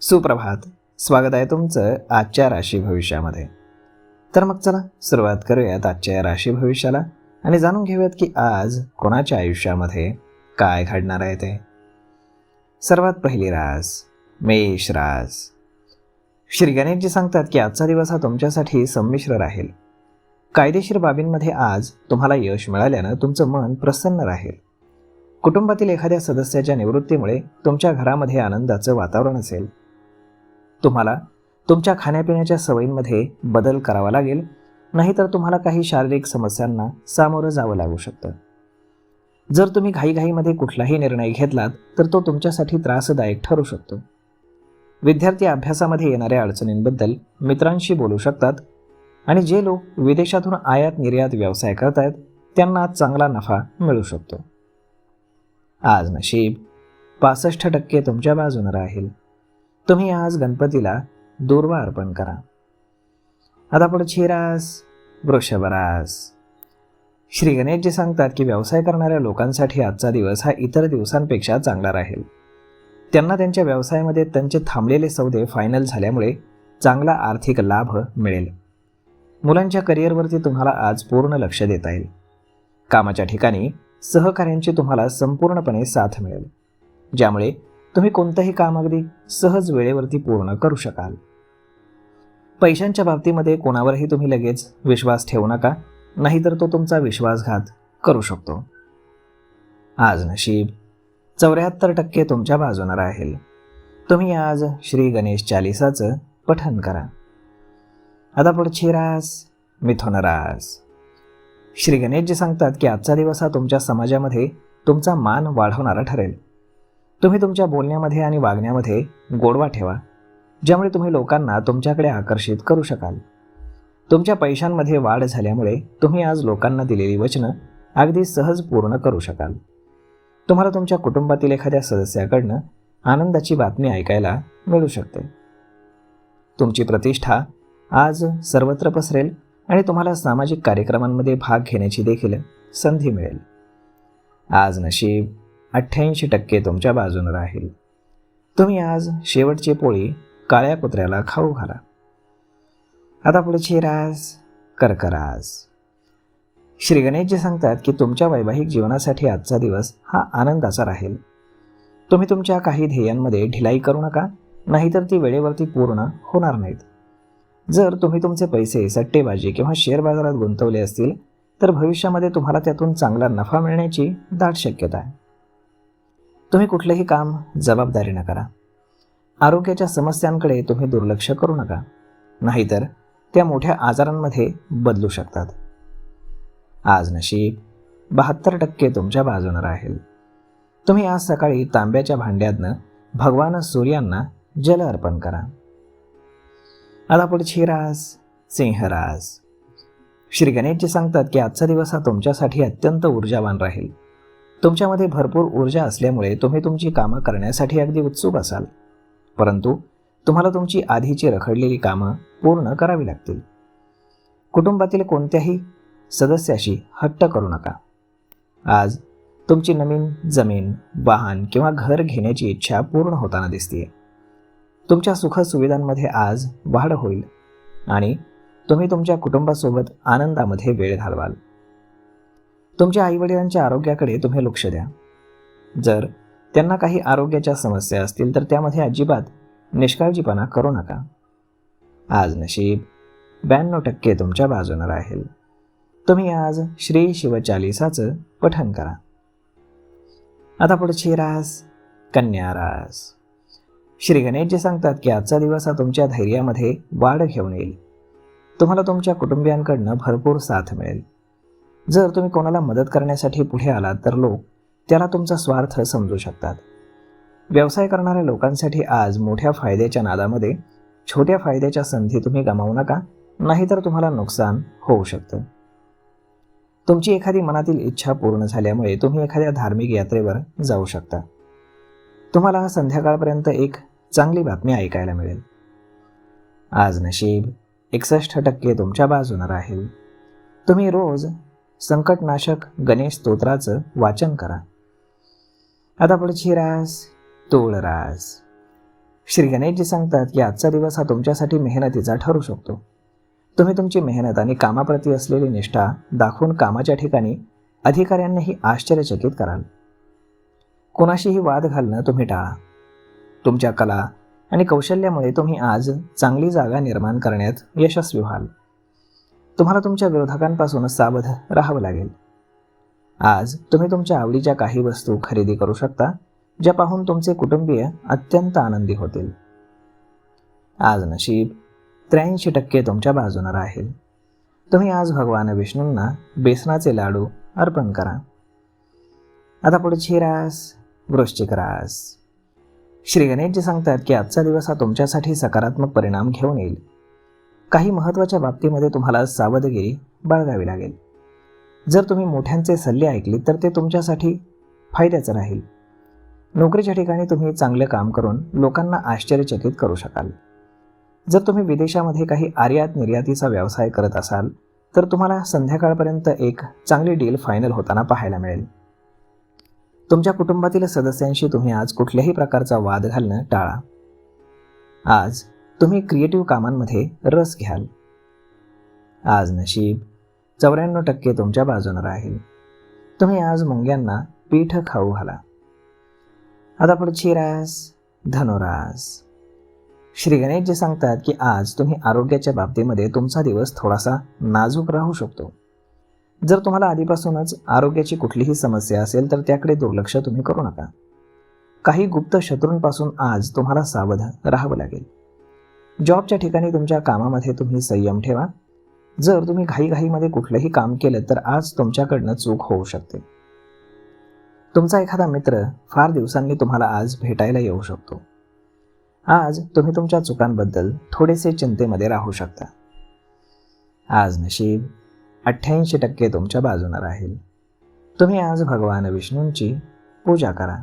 सुप्रभात. स्वागत आहे तुमचं आजच्या राशी भविष्यामध्ये. तर मग चला सुरुवात करूयात आजच्या राशी भविष्याला आणि जाणून घेऊयात की आज कोणाच्या आयुष्यामध्ये काय घडणार आहे ते. सर्वात पहिली रास मेष रास. श्री गणेशजी सांगतात की आजचा दिवस हा तुमच्यासाठी संमिश्र राहील. कायदेशीर बाबींमध्ये आज तुम्हाला यश मिळाल्यानं तुमचं मन प्रसन्न राहील. कुटुंबातील एखाद्या सदस्याच्या निवृत्तीमुळे तुमच्या घरामध्ये आनंदाचं वातावरण असेल. तुम्हाला तुमच्या खाण्यापिण्याच्या सवयींमध्ये बदल करावा लागेल, नाहीतर तुम्हाला काही शारीरिक समस्यांना सामोरं जावं लागू शकतं. जर तुम्ही घाईघाईमध्ये कुठलाही निर्णय घेतलात तर तो तुमच्यासाठी त्रासदायक ठरू शकतो. विद्यार्थी अभ्यासामध्ये येणाऱ्या अडचणींबद्दल मित्रांशी बोलू शकतात आणि जे लोक विदेशातून आयात निर्यात व्यवसाय करत आहेत त्यांना चांगला नफा मिळू शकतो. आज नशीब 65% तुमच्या बाजूने राहील. तुम्ही आज गणपतीला दूर्वा अर्पण करा. आता पुढची रास वृषभ रास. श्री गणेशजी सांगतात की व्यवसाय करणाऱ्या लोकांसाठी आजचा दिवस हा इतर दिवसांपेक्षा चांगला राहील. त्यांना त्यांच्या व्यवसायामध्ये त्यांचे थांबलेले सौदे फायनल झाल्यामुळे चांगला आर्थिक लाभ मिळेल. मुलांच्या करिअरवरती तुम्हाला आज पूर्ण लक्ष देता येईल. कामाच्या ठिकाणी सहकाऱ्यांची तुम्हाला संपूर्णपणे साथ मिळेल, ज्यामुळे तुम्ही कोणतंही काम अगदी सहज वेळेवरती पूर्ण करू शकाल. पैशांच्या बाबतीमध्ये कोणावरही तुम्ही लगेच विश्वास ठेवू नका, नाहीतर तो तुमचा विश्वासघात करू शकतो. आज नशीब 74% तुमच्या बाजूने राहील. तुम्ही आज श्री गणेश चालिसाचं पठण करा. आता पुढची रास मिथुन रास. श्री गणेशजी सांगतात की आजचा दिवस हा तुमच्या समाजामध्ये तुमचा मान वाढवणारा ठरेल. तुम्ही तुमच्या बोलण्यामध्ये आणि वागण्यामध्ये गोडवा ठेवा, ज्यामुळे तुम्ही लोकांना तुमच्याकडे आकर्षित करू शकाल. तुमच्या पैशांमध्ये वाढ झाल्यामुळे तुम्ही आज लोकांना दिलेली वचनं अगदी सहज पूर्ण करू शकाल. तुम्हाला तुमच्या कुटुंबातील एखाद्या सदस्याकडनं आनंदाची बातमी ऐकायला मिळू शकते. तुमची प्रतिष्ठा आज सर्वत्र पसरेल आणि तुम्हाला सामाजिक कार्यक्रमांमध्ये भाग घेण्याची देखील संधी मिळेल. आज नशीब 88% तुमच्या बाजूने राहील. तुम्ही आज शेवटची पोळी काळ्या कुत्र्याला खाऊ घाला. आता पुढची रास कर्क रास. श्री गणेशजी सांगतात की तुमच्या वैवाहिक जीवनासाठी आजचा दिवस हा आनंदाचा राहील. तुम्ही तुमच्या काही ध्येयांमध्ये ढिलाई करू नका, नाहीतर ती वेळेवरती पूर्ण होणार नाहीत. जर तुम्ही तुमचे पैसे सट्टेबाजी किंवा शेअर बाजारात गुंतवले असतील तर भविष्यामध्ये तुम्हाला त्यातून चांगला नफा मिळण्याची दाट शक्यता आहे. तुम्ही कुठलेही काम जबाबदारीने करा. आरोग्याच्या समस्यांकडे तुम्ही दुर्लक्ष करू नका, नाहीतर त्या मोठ्या आजारांमध्ये बदलू शकतात. आज नशीब 72% तुमच्या बाजूने राहील. तुम्ही आज सकाळी तांब्याच्या भांड्यातनं भगवान सूर्यांना जल अर्पण करा. आता पुढची रास सिंह रास. श्री गणेशजी सांगतात की आजचा दिवस हा तुमच्यासाठी अत्यंत ऊर्जावान राहील. तुमच्यामध्ये भरपूर ऊर्जा असल्यामुळे तुम्ही तुमची कामं करण्यासाठी अगदी उत्सुक असाल, परंतु तुम्हाला तुमची आधीची रखडलेली कामं पूर्ण करावी लागतील. कुटुंबातील कोणत्याही सदस्याशी हट्ट करू नका. आज तुमची नवीन जमीन, वाहन किंवा घर घेण्याची इच्छा पूर्ण होताना दिसते. तुमच्या सुखसुविधांमध्ये आज वाढ होईल आणि तुम्ही तुमच्या कुटुंबासोबत आनंदामध्ये वेळ घालवाल. तुमच्या आईवडिलांच्या आरोग्याकडे तुम्ही लक्ष द्या. जर त्यांना काही आरोग्याच्या समस्या असतील तर त्यामध्ये अजिबात निष्काळजीपणा करू नका. आज नशीब 92% तुमच्या बाजूने राहील. तुम्ही आज श्री शिवचालिसाचं पठण करा. आता पुढची रास कन्या रास. श्री गणेशजी सांगतात की आजचा दिवस हा तुमच्या धैर्यामध्ये वाढ घेऊन येईल. तुम्हाला तुमच्या कुटुंबियांकडनं भरपूर साथ मिळेल. जर तुम्ही कोणाला मदत करण्यासाठी पुढे आलात तर लोक त्याला तुमचा स्वार्थ समजू शकतात. व्यवसाय करणाऱ्या लोकांसाठी आज मोठ्या फायद्याच्या नादामध्ये छोट्या फायद्याच्या संधी तुम्ही गमावू नका, नाहीतर तुम्हाला नुकसान होऊ शकतं. तुमची एखादी मनातील इच्छा पूर्ण झाल्यामुळे तुम्ही एखाद्या धार्मिक यात्रेवर जाऊ शकता. तुम्हाला संध्याकाळपर्यंत एक चांगली बातमी ऐकायला मिळेल. आज नशीब 61% तुमच्या बाजूने राहील. तुम्ही रोज संकटनाशक गणेश स्तोत्राचं वाचन करा. आता पुढची रास तूळ रास. श्री गणेशजी सांगतात की आजचा दिवस हा तुमच्यासाठी मेहनतीचा ठरू शकतो. तुम्ही तुमची मेहनत आणि कामाप्रती असलेली निष्ठा दाखवून कामाच्या ठिकाणी अधिकाऱ्यांनाही आश्चर्यचकित कराल. कोणाशीही वाद घालणं तुम्ही टाळा. तुमच्या कला आणि कौशल्यामुळे तुम्ही आज चांगली जागा निर्माण करण्यात यशस्वी व्हाल. तुम्हाला तुमच्या विरोधकांपासून सावध राहावं लागेल. आज तुम्ही तुमच्या आवडीच्या काही वस्तू खरेदी करू शकता, ज्या पाहून तुमचे कुटुंबीय अत्यंत आनंदी होतील. आज नशीब 83% तुमच्या बाजूने राहील. तुम्ही आज भगवान विष्णूंना बेसनाचे लाडू अर्पण करा. आता पुढची रास वृश्चिक रास. श्री गणेशजी सांगतात की आजचा दिवस हा तुमच्यासाठी सकारात्मक परिणाम घेऊन येईल. काही महत्त्वाच्या बाबतीमध्ये तुम्हाला सावधगिरी बाळगावी लागेल. जर तुम्ही मोठ्यांचे सल्ले ऐकले तर ते तुमच्यासाठी फायद्याचं राहील. नोकरीच्या ठिकाणी तुम्ही चांगले काम करून लोकांना आश्चर्यचकित करू शकाल. जर तुम्ही विदेशामध्ये काही आयात निर्यातीचा व्यवसाय करत असाल तर तुम्हाला संध्याकाळपर्यंत एक चांगली डील फायनल होताना पाहायला मिळेल. तुमच्या कुटुंबातील सदस्यांशी तुम्ही आज कुठल्याही प्रकारचा वाद घालणं टाळा. आज तुम्ही क्रिएटिव्ह कामांमध्ये रस घ्याल. आज नशीब 94% तुमच्या बाजूने राहील. तुम्ही आज मुंग्यांना पीठ खाऊ घाला. आता पुढची रास धनुरास. श्री गणेशजी सांगतात की आज तुम्ही आरोग्याच्या बाबतीमध्ये तुमचा दिवस थोडासा नाजूक राहू शकतो. जर तुम्हाला आधीपासूनच आरोग्याची कुठलीही समस्या असेल तर त्याकडे दुर्लक्ष तुम्ही करू नका. काही गुप्त शत्रूंपासून आज तुम्हाला सावध राहावं लागेल. जॉबच्या ठिकाणी तुमच्या कामामध्ये तुम्ही संयम ठेवा. जर तुम्ही घाईघाईमध्ये कुठलंही काम केलं तर आज तुमच्याकडनं चूक होऊ शकते. तुमचा एखादा मित्र फार दिवसांनी तुम्हाला आज भेटायला येऊ शकतो. आज तुम्ही तुमच्या चुकांबद्दल थोडेसे चिंतेमध्ये राहू शकता. आज नशीब 88% तुमच्या बाजूने राहील. तुम्ही आज भगवान विष्णूंची पूजा करा.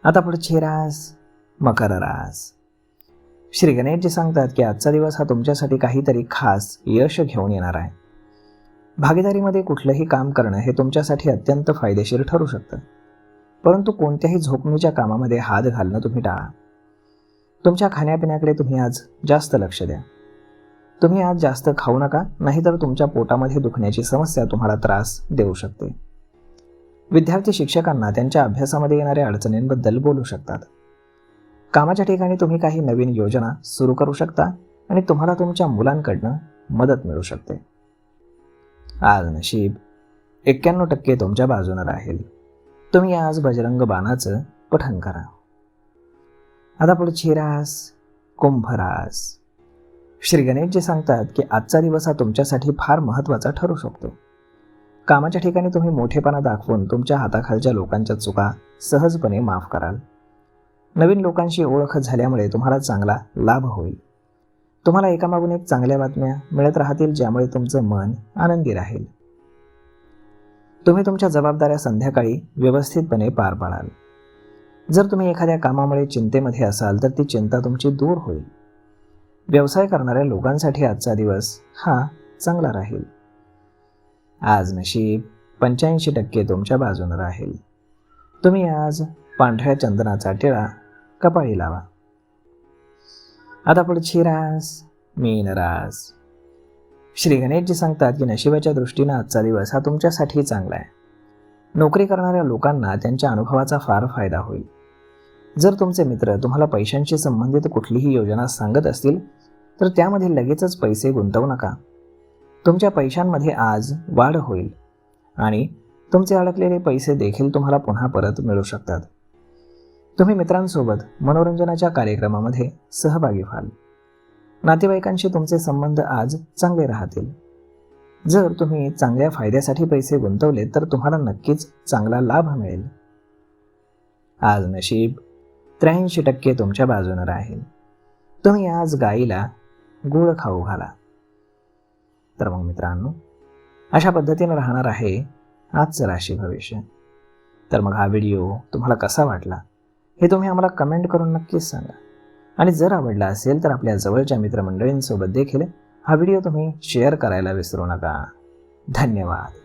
आता पुढची रास मकर रास. श्री गणेशजी सांगतात की आजचा दिवस हा तुमच्यासाठी काहीतरी खास यश घेऊन येणार आहे. भागीदारीमध्ये कुठलंही काम करणं हे तुमच्यासाठी अत्यंत फायदेशीर ठरू शकतं. परंतु कोणत्याही झोपणीच्या कामामध्ये हात घालणं तुम्ही टाळा. तुमच्या खाण्यापिण्याकडे तुम्ही आज जास्त लक्ष द्या. तुम्ही आज जास्त खाऊ नका, नाहीतर तुमच्या पोटामध्ये दुखण्याची समस्या तुम्हाला त्रास देऊ शकते. विद्यार्थी शिक्षकांना त्यांच्या अभ्यासामध्ये येणाऱ्या अडचणींबद्दल बोलू शकतात. कामाच्या ठिकाणी तुम्ही काही नवीन योजना सुरू करू शकता आणि तुम्हाला तुमच्या मुलांकडनं मदत मिळू शकते. आज नशीब 91% तुमच्या बाजूने राहील. तुम्ही आज बजरंग बाणाचं पठण करा. आता पुढची रास कुंभ रास. श्री गणेशजी सांगतात की आजचा दिवस हा तुमच्यासाठी फार महत्त्वाचा ठरू शकतो. कामाच्या ठिकाणी तुम्ही मोठेपणा दाखवून तुमच्या हाताखालच्या लोकांच्या चुका सहजपणे माफ कराल. नवीन लोकांशी ओळख झाल्यामुळे तुम्हाला चांगला लाभ होईल. तुम्हाला एकामागून एक चांगल्या बातम्या मिळत राहतील, ज्यामुळे तुमचं मन आनंदी राहील. तुम्ही तुमच्या जबाबदाऱ्या संध्याकाळी व्यवस्थितपणे पार पाडाल. जर तुम्ही एखाद्या कामामुळे चिंतेमध्ये असाल तर ती चिंता तुमची दूर होईल. व्यवसाय करणाऱ्या लोकांसाठी आजचा दिवस हा चांगला राहील. आज नशीब 85% तुमच्या बाजूने राहील. तुम्ही आज पांढऱ्या चंदनाचा टिळा कपाळी लावा. आता पुढची रास मीन रास. श्री गणेशजी सांगतात की नशिबाच्या दृष्टीने आजचा दिवस हा तुमच्यासाठी चांगला आहे. नोकरी करणाऱ्या लोकांना त्यांच्या अनुभवाचा फार फायदा होईल. जर तुमचे मित्र तुम्हाला पैशांशी संबंधित कुठलीही योजना सांगत असतील तर त्यामध्ये लगेचच पैसे गुंतवू नका. तुमच्या पैशांमध्ये आज वाढ होईल आणि तुमचे अडकलेले पैसे देखील तुम्हाला पुन्हा परत मिळू शकतात. तुम्ही मित्रांसोबत मनोरंजनाच्या कार्यक्रमामध्ये सहभागी व्हाल. नातेवाईकांशी तुमचे संबंध आज चांगले राहतील. जर तुम्ही चांगल्या फायद्यासाठी पैसे गुंतवले तर तुम्हाला नक्कीच चांगला लाभ मिळेल. आज नशीब 83% तुमच्या बाजूने राहील. तुम्ही आज गाईला गूळ खाऊ घाला. तर मग मित्रांनो, अशा पद्धतीने राहणार आहे आजचं राशी भविष्य. तर मग हा व्हिडिओ तुम्हाला कसा वाटला हे तुम्ही आम्हाला कमेंट करून नक्कीच सांगा. आणि जर आवडला असेल तर आपल्या जवळच्या मित्रमंडळींसोबत देखील हा व्हिडिओ तुम्ही शेअर करायला विसरू नका. धन्यवाद.